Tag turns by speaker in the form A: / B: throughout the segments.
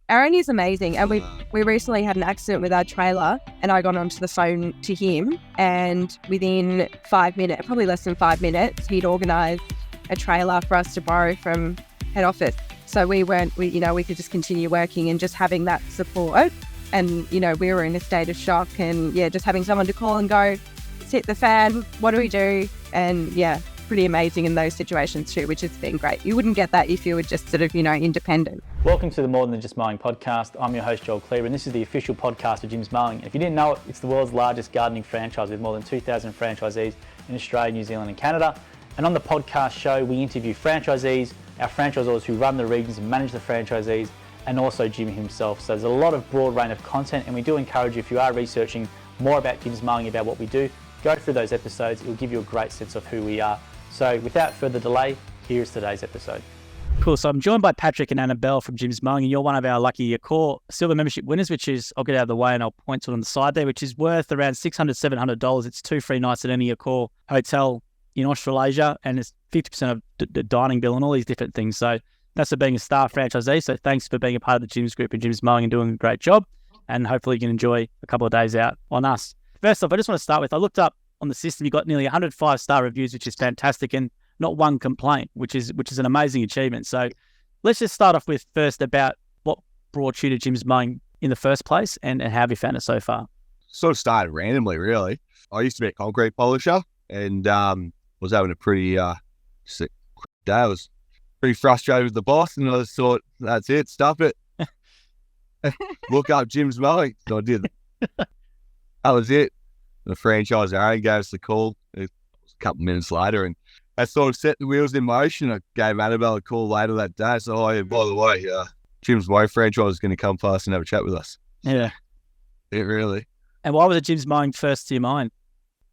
A: Aaron is amazing. And we recently had an accident with our trailer, and I got onto the phone to him, and within 5 minutes, probably less than 5 minutes, he'd organised a trailer for us to borrow from head office. So we could just continue working, and just having that support. And, we were in a state of shock, and just having someone to call and go, it's hit the fan, what do we do? And pretty amazing in those situations too, which has been great. You wouldn't get that if you were just sort of, independent.
B: Welcome to the More Than Just Mowing podcast. I'm your host, Joel Cleaver, and this is the official podcast of Jim's Mowing. If you didn't know it, it's the world's largest gardening franchise with more than 2,000 franchisees in Australia, New Zealand and Canada. And on the podcast show, we interview franchisees, our franchisors who run the regions and manage the franchisees, and also Jim himself. So there's a lot of broad range of content, and we do encourage you, if you are researching more about Jim's Mowing, about what we do, go through those episodes. It will give you a great sense of who we are. So without further delay, here's today's episode. Cool. So I'm joined by Patrick and Annabelle from Jim's Mowing, and you're one of our lucky core silver membership winners, which is, I'll get out of the way and I'll point to it on the side there, which is worth around $600, $700. It's 2 free nights at any core hotel in Australasia, and it's 50% of the dining bill and all these different things. So that's for being a star franchisee. So thanks for being a part of the Jim's group and Jim's Mowing and doing a great job. And hopefully you can enjoy a couple of days out on us. First off, I just want to start with, I looked up on the system, you got nearly 100 5-star reviews, which is fantastic, and not one complaint, which is an amazing achievement. So let's just start off with first about what brought you to Jim's Mowing in the first place, and how have you found it so far?
C: Sort of started randomly, really. I used to be a concrete polisher, and was having a pretty sick day. I was pretty frustrated with the boss, and I just thought, that's it, stop it. Look up Jim's Mowing. So I did. That was it. The franchise owner gave us the call a couple of minutes later, and that sort of set the wheels in motion. I gave Annabelle a call later that day. So, by the way, Jim's Mowing franchise is going to come past and have a chat with us.
B: Yeah.
C: It really.
B: And why was it Jim's Mowing first to your mind?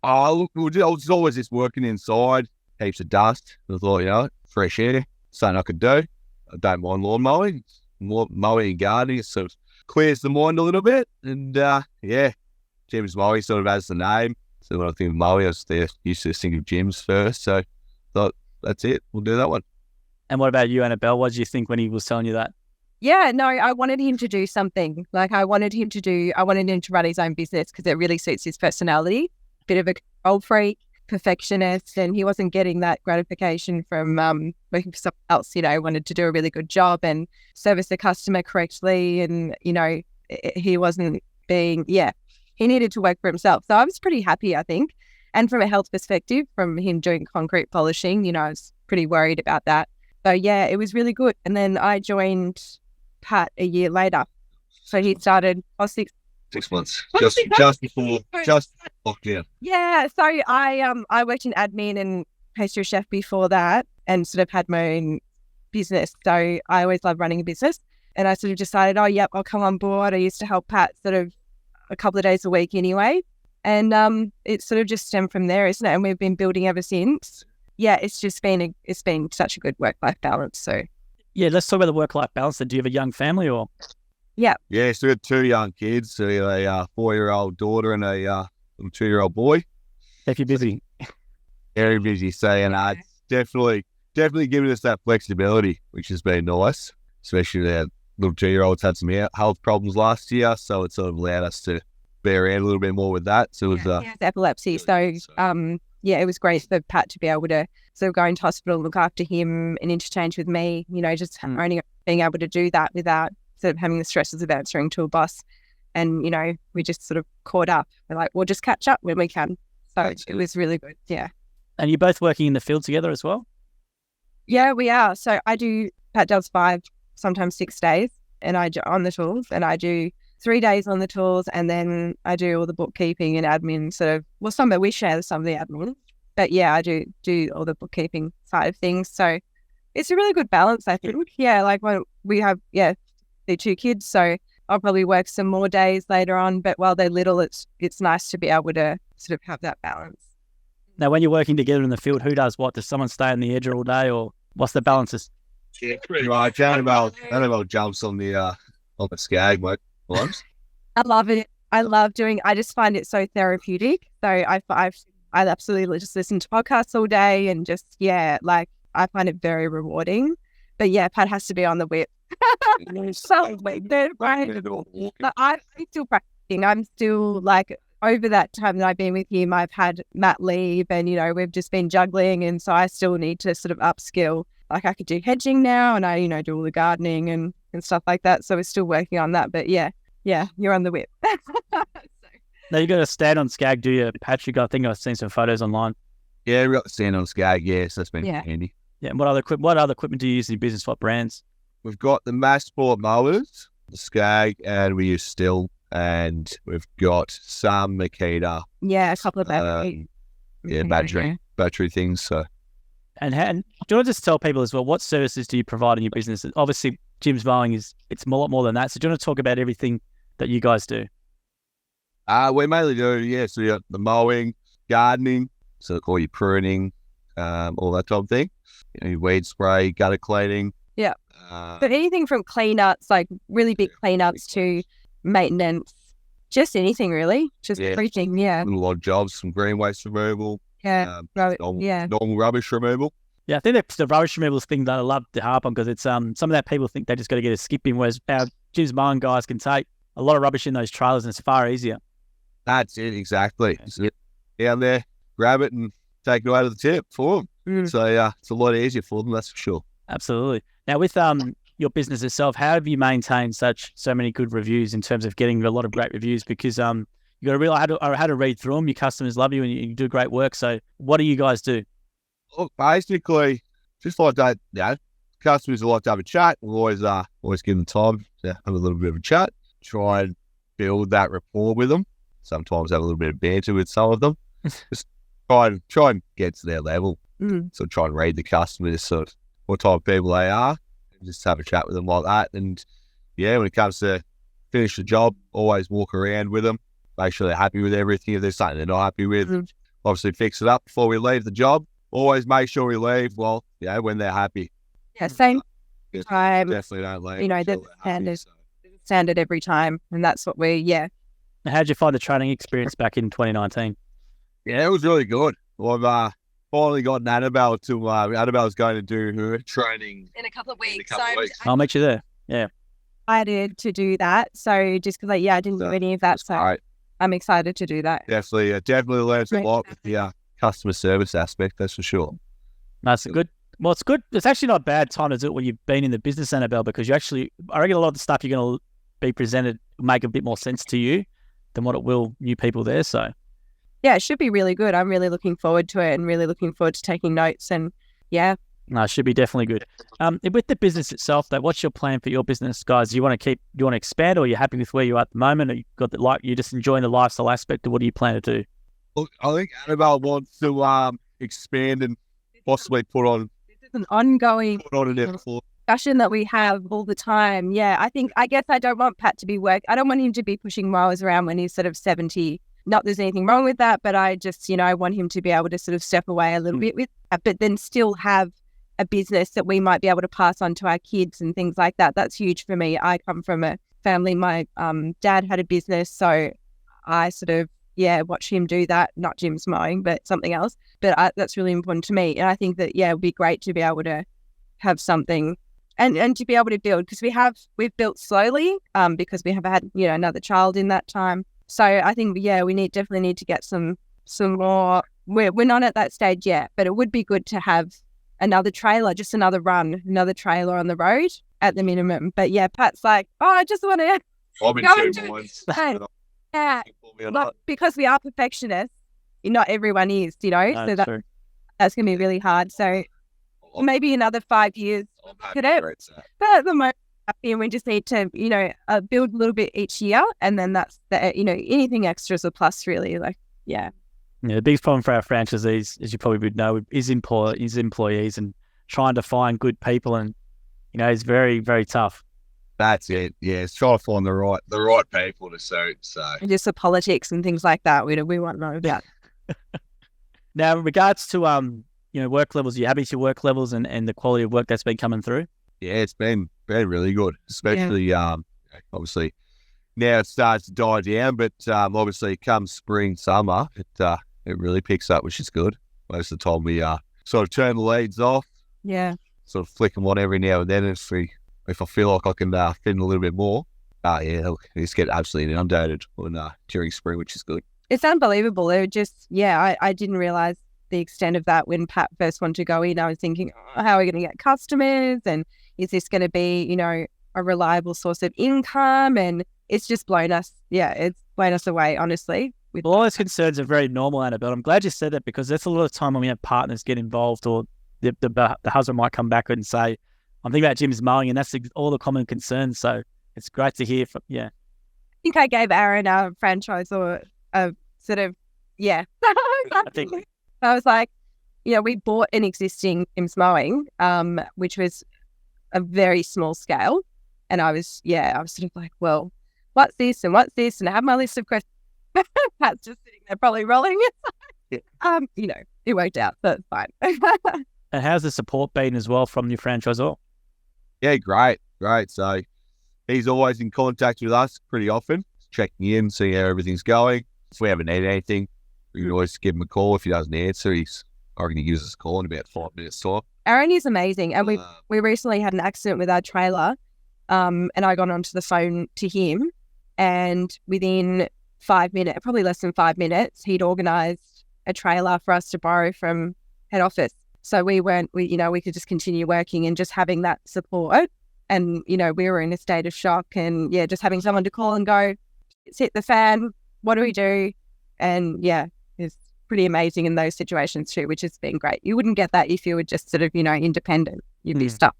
C: Look, I was always just working inside, heaps of dust. I thought, fresh air, something I could do. I don't mind lawn mowing. Mowing and gardening, it sort of clears the mind a little bit. And, Jim's Mowing sort of has the name. So when I think of mowing, I used to think of Jim's first. So I thought, that's it, we'll do that one.
B: And what about you, Annabelle? What did you think when he was telling you that?
A: Yeah, no, I wanted him to do something. I wanted him to run his own business, because it really suits his personality. Bit of a control freak, perfectionist, and he wasn't getting that gratification from working for someone else. Wanted to do a really good job and service the customer correctly, and he wasn't being he needed to work for himself. So I was pretty happy, I think. And from a health perspective, from him doing concrete polishing, I was pretty worried about that. So it was really good. And then I joined Pat a year later. So he started
C: 6 months, just before lockdown.
A: Yeah, so I worked in admin and pastry chef before that, and sort of had my own business. So I always loved running a business, and I sort of decided, I'll come on board. I used to help Pat sort of a couple of days a week anyway, and it sort of just stemmed from there, isn't it? And we've been building ever since. Yeah, it's been such a good work-life balance. So
B: let's talk about the work-life balance. Do you have a young family or?
A: Yeah.
C: Yeah, so we got 2 young kids. So we have a 4-year-old daughter and a little 2-year-old boy.
B: If you're busy.
C: Very busy. So, it's definitely giving us that flexibility, which has been nice. Especially our little 2-year-old's had some health problems last year, so it sort of allowed us to be around a little bit more with that. So it was
A: he has epilepsy. So it was great for Pat to be able to sort of go into hospital, look after him, and interchange with me. Just only being able to do that without sort of having the stresses of answering to a boss. And, we just sort of caught up. We're like, we'll just catch up when we can. So it was really good. Yeah.
B: And you're both working in the field together as well?
A: Yeah, we are. So Pat does 5, sometimes 6 days, and I do on the tools, and I do 3 days on the tools, and then I do all the bookkeeping and admin we share some of the admin. But I do all the bookkeeping side of things. So it's a really good balance, I think. Yeah, when we have, the 2 kids, so I'll probably work some more days later on, but while they're little, it's nice to be able to sort of have that balance.
B: Now, when you're working together in the field, who does what? Does someone stay on the edge all day, or what's the balance?
C: Yeah, pretty right. Annabelle jumps on the skag, mate.
A: I love it. I just find it so therapeutic. So I absolutely just listen to podcasts all day, and just, I find it very rewarding. But Pat has to be on the whip So I'm still practicing. I'm still like over that time that I've been with him, I've had mat leave and, we've just been juggling. And so I still need to sort of upskill. Like I could do hedging now and I, do all the gardening and stuff like that. So we're still working on that. But yeah, you're on the whip.
B: Now you got to stand on Skag, do you, Patrick? I think I've seen some photos online.
C: Yeah, we got the stand on Skag. Yes, that's been handy.
B: Yeah. And what other equipment do you use in your business? What brands?
C: We've got the mass sport mowers, the Skag, and we use Still, and we've got some Makita.
A: Yeah, a couple of battery.
C: Battery things. So.
B: And do you want to just tell people as well, what services do you provide in your business? Obviously, Jim's Mowing it's a lot more than that. So do you want to talk about everything that you guys do?
C: We mainly do, so you got the mowing, gardening, so all your pruning, all that type of thing. Your weed spray, gutter cleaning.
A: Yeah. But anything from cleanups, like really big cleanups to maintenance, just anything really, just everything. Yeah.
C: A lot of jobs, some green waste removal.
A: Yeah.
C: Normal rubbish removal.
B: Yeah, I think that's the rubbish removal thing that I love to harp on because it's some of that people think they just got to get a skip in, whereas our Jim's Mowing guys can take a lot of rubbish in those trailers and it's far easier.
C: That's it, exactly. So down there, grab it and take it out of the tip for them. So it's a lot easier for them, that's for sure.
B: Absolutely. Now with your business itself, how have you maintained so many good reviews in terms of getting a lot of great reviews? Because you got to realize how to read through them. Your customers love you and you do great work. So what do you guys do?
C: Look, basically, just like that, customers like to have a chat. We'll always give them time to have a little bit of a chat. Try and build that rapport with them. Sometimes have a little bit of banter with some of them. Just try and get to their level. So try and read the customers, sort of what type of people they are, and just have a chat with them like that. And when it comes to finish the job, always walk around with them, make sure they're happy with everything. If there's something they're not happy with, obviously fix it up before we leave the job. Always make sure we leave when they're happy.
A: Yeah, same time.
C: Definitely don't leave.
A: That's standard every time, and that's what
B: How'd you find the training experience back in 2019?
C: Yeah, it was really good. I've finally gotten Annabelle to. Annabelle's going to do her training
A: in a couple of weeks.
B: I'll meet you there. Yeah,
A: I did to do that. So just because I didn't do any of that, so right. I'm excited to do that.
C: Definitely learned a lot with the customer service aspect. That's for sure.
B: That's good. Well, it's good. It's actually not a bad time to do it when you've been in the business, Annabelle, because I reckon a lot of the stuff you're going to be presented will make a bit more sense to you than what it will new people there. So
A: yeah, it should be really good. I'm really looking forward to it and really looking forward to taking notes and
B: No, it should be definitely good. With the business itself though, what's your plan for your business, guys? Do you want to expand, or are you happy with where you are at the moment? Or you're just enjoying the lifestyle aspect, or what do you plan to do?
C: Look, I think Annabelle wants to expand and possibly put on.
A: This is an ongoing
C: an
A: discussion that we have all the time. Yeah, I guess I don't want Pat to be I don't want him to be pushing mowers around when he's sort of 70. Not there's anything wrong with that, but I just, I want him to be able to sort of step away a little bit with that, but then still have a business that we might be able to pass on to our kids and things like that. That's huge for me. I come from a family, my dad had a business, so I sort of, watch him do that, not Jim's Mowing, but something else. But that's really important to me. And I think that, it would be great to be able to have something and to be able to build, because we've built slowly because we have had, another child in that time. So I think, we definitely need to get some more. We're not at that stage yet, but it would be good to have another trailer, just another trailer on the road at the minimum. But Pat's like, I just want to go because we are perfectionists. Not everyone is, so that's going to be really hard. So maybe another 5 years. But at the moment, and we just need to, build a little bit each year, and then that's anything extra is a plus, really.
B: The biggest problem for our franchisees, as you probably would know, is employees and trying to find good people, and it's very, very tough.
C: That's it. Yeah, it's trying to find the right people to suit. So
A: and just the politics and things like that, we won't know about.
B: Now, in regards to work levels, are you happy with your work levels and the quality of work that's been coming through?
C: Yeah, it's been really good, especially obviously now it starts to die down, but obviously come spring, summer, it really picks up, which is good. Most of the time we sort of turn the leads off.
A: Yeah.
C: Sort of flick them on every now and then if we if I feel like I can fit in a little bit more, I just get absolutely inundated during spring, which is good.
A: It's unbelievable. It just, I didn't realize the extent of that when Pat first wanted to go in. I was thinking, how are we going to get customers? And is this going to be, a reliable source of income? And it's just blown us. Yeah, it's blown us away, honestly.
B: All those concerns are very normal, Annabelle. I'm glad you said that, because that's a lot of time when we have partners get involved, or the husband might come back and say, I'm thinking about Jim's Mowing, and that's all the common concerns. So it's great to hear from,
A: I think I gave Aaron a franchise or a sort of,
B: I think.
A: I was like, we bought an existing Jim's Mowing, which was a very small scale. And I was sort of like, well, what's this and what's this? And I have my list of questions. Pat's just sitting there probably rolling it. It worked out, so it's fine.
B: And how's the support been as well from your franchisor?
C: Yeah, great. So he's always in contact with us pretty often, checking in, seeing how everything's going. If we ever need anything, we can always give him a call. If he doesn't answer, he's going to give us a call in about 5 minutes time.
A: Aaron is amazing. And we recently had an accident with our trailer, and I got onto the phone to him, and within 5 minutes, probably less than 5 minutes, he'd organised a trailer for us to borrow from head office. So we could just continue working, and just having that support. And, we were in a state of shock, and just having someone to call and go, it's hit the fan. What do we do? And it's pretty amazing in those situations too, which has been great. You wouldn't get that if you were just sort of, independent. You'd be stuck.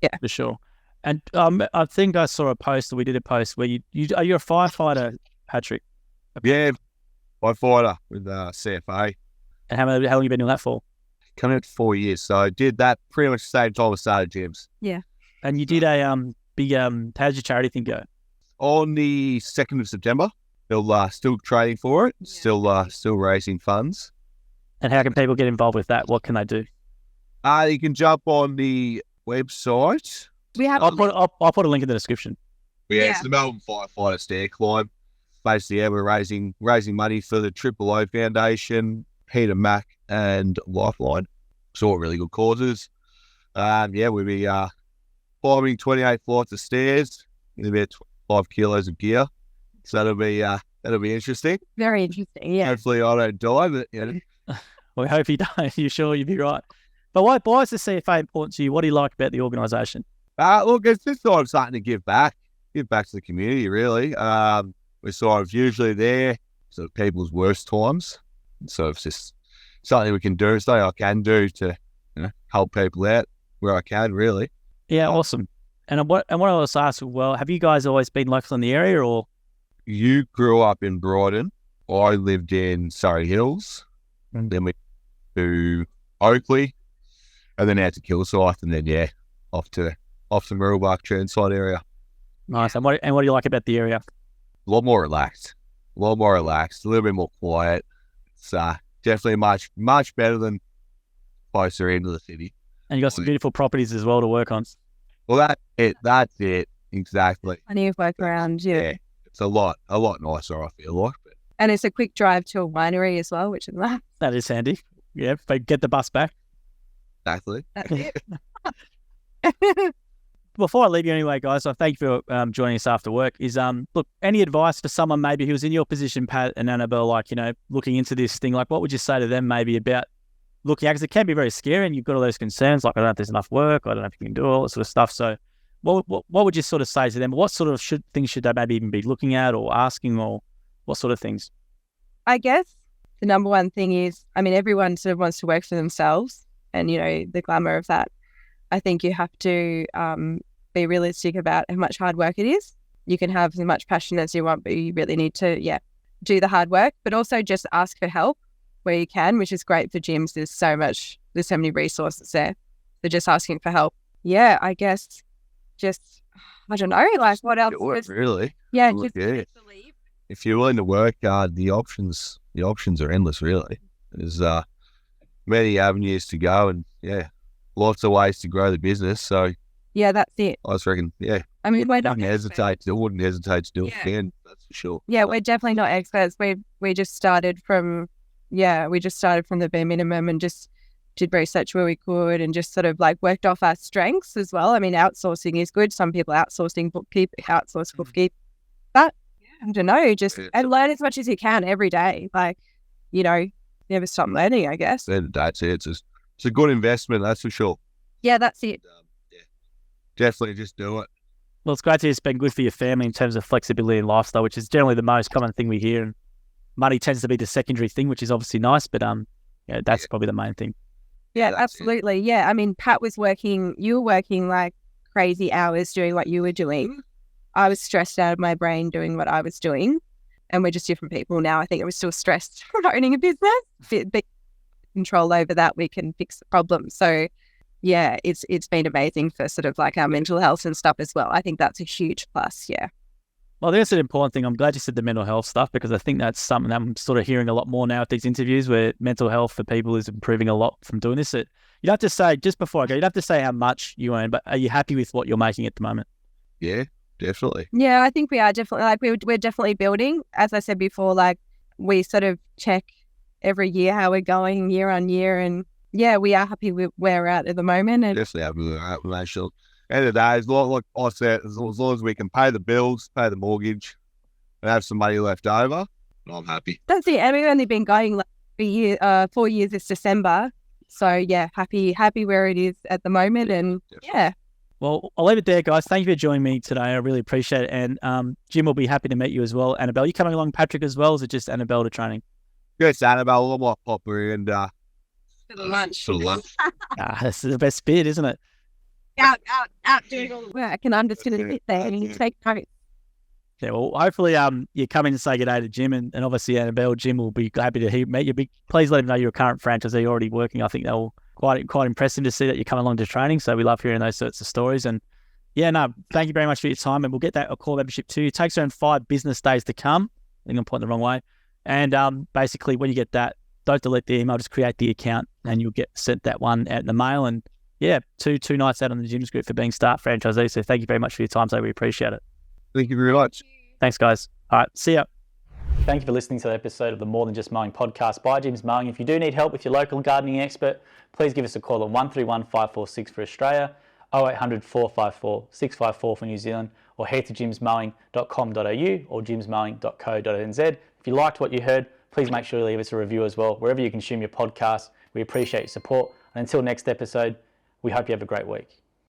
A: Yeah.
B: For sure. And I think I saw a post, or we did a post where are you a firefighter, Patrick?
C: Yeah, firefighter with CFA.
B: And how long have you been doing that for?
C: Coming up to 4 years. So I did that pretty much the same time I started gyms.
A: Yeah.
B: And you did a big, how's your charity thing go?
C: On the 2nd of September, still trading for it, still raising funds.
B: And how can people get involved with that? What can they do?
C: You can jump on the website.
B: I'll put a link in the description.
C: It's the Melbourne Firefighter Stair Climb. Basically, we're raising money for the Triple O Foundation, Peter Mac, and Lifeline. It's all really good causes. We'll be climbing 28 flights of stairs in about 25 kilos of gear. So that'll be interesting.
A: Very interesting, yeah.
C: Hopefully I don't die, but
B: We hope you don't. You're sure you'll be right. But why is the CFA important to you? What do you like about the organisation?
C: Look, it's just sort of something to give back to the community, really. We're sort of usually there sort of people's worst times. So it's just something we can do, something I can do to help people out where I can, really.
B: Yeah, awesome. And what I was asked, well, have you guys always been local in the area, or?
C: You grew up in Brighton. I lived in Surrey Hills. And then we to Oakley, and then out to Kilsyth, and then off to Mirrabah, Churnside area.
B: Nice. And what do you like about the area?
C: A lot more relaxed, a little bit more quiet. It's definitely much better than closer into the city.
B: And you got some beautiful properties as well to work on.
C: Well, that's it. Exactly.
A: Plenty of work around,
C: yeah. It's a lot nicer, I feel like. But.
A: And it's a quick drive to a winery as well, which is nice.
B: That is handy. Yeah, but get the bus back.
C: Exactly.
A: That's it.
B: Before I leave you anyway, guys, so thank you for joining us after work. Look, any advice for someone maybe who's in your position, Pat and Annabelle, like, looking into this thing, like what would you say to them maybe about looking at, because it can be very scary and you've got all those concerns, like I don't know if there's enough work, I don't know if you can do all that sort of stuff. So what would you sort of say to them? What sort of things should they maybe even be looking at or asking, or what sort of things?
A: I guess the number one thing is, everyone sort of wants to work for themselves and, the glamour of that. I think you have to be realistic about how much hard work it is. You can have as much passion as you want, but you really need to, do the hard work, but also just ask for help where you can, which is great for gyms. There's so many resources there. So just asking for help. Yeah, I guess just, I don't know, like what else?
C: Really?
A: Yeah,
C: Look,
A: just believe.
C: If you're willing to work, the options are endless, really. There's many avenues to go, and lots of ways to grow the business. So
A: yeah, that's it.
C: I just reckon,
A: we're not
C: wouldn't hesitate to do it again. That's for sure.
A: Yeah, we're definitely not experts. We just started from the bare minimum and just did research where we could and just sort of like worked off our strengths as well. I mean, outsourcing is good. Some people outsource bookkeeping. But I don't know, just and learn as much as you can every day. Like, you know, never stop learning, I guess.
C: That's it. It's a good investment, that's for sure.
A: Yeah, that's it.
C: Definitely just do it.
B: Well, it's great to hear it's been good for your family in terms of flexibility and lifestyle, which is generally the most common thing we hear. And money tends to be the secondary thing, which is obviously nice, but that's probably the main thing.
A: Yeah, absolutely. Yeah, I mean, Pat was working. You were working like crazy hours doing what you were doing. I was stressed out of my brain doing what I was doing, and we're just different people now. I think I was still stressed from owning a business. Big control over that, we can fix the problem. So. Yeah, it's been amazing for sort of like our mental health and stuff as well. I think that's a huge plus, yeah.
B: Well, I think that's an important thing. I'm glad you said the mental health stuff because I think that's something I'm sort of hearing a lot more now at these interviews where mental health for people is improving a lot from doing this. You'd have to say, just before I go, you'd have to say how much you earn, but are you happy with what you're making at the moment?
C: Yeah, definitely.
A: Yeah, I think we are definitely, like we're definitely building. As I said before, like we sort of check every year how we're going year on year, and yeah, we are happy with where we're at the moment. And
C: definitely happy with that. End of the day, like I said, as long as we can pay the bills, pay the mortgage, and have some money left over, I'm happy.
A: That's it. And we've only been going like 4 years this December. So yeah, happy where it is at the moment. And yeah.
B: Well, I'll leave it there, guys. Thank you for joining me today. I really appreciate it. And Jim will be happy to meet you as well. Annabelle, you coming along, Patrick, as well? Or is it just Annabelle to training?
C: Yes, Annabelle, I might pop her and
A: For the lunch.
B: That's the best bit, isn't it?
A: Out doing all the work, and I'm just going to sit there and take notes.
B: Yeah, well, hopefully you come in and say good day to Jim and obviously Annabelle. Jim will be happy to meet you. Please let him know you're a current franchisee already working. I think they'll quite impressive to see that you come along to training. So we love hearing those sorts of stories. And yeah, no, thank you very much for your time. And we'll get that core membership to you. It takes around 5 business days to come. I think I'm pointing the wrong way. And basically when you get that, don't delete the email, just create the account and you'll get sent that one out in the mail. And yeah, two nights out on the Jim's group for being Start franchisee. So thank you very much for your time. So we appreciate it.
C: Thank you very much.
B: Thanks, guys. All right, see ya. Thank you for listening to the episode of the More Than Just Mowing podcast by Jim's Mowing. If you do need help with your local gardening expert, please give us a call on 131 546 for Australia, 0800 454 654 for New Zealand, or head to jimsmowing.com.au or jimsmowing.co.nz. If you liked what you heard, please make sure to leave us a review as well, wherever you consume your podcast. We appreciate your support. And until next episode, we hope you have a great week.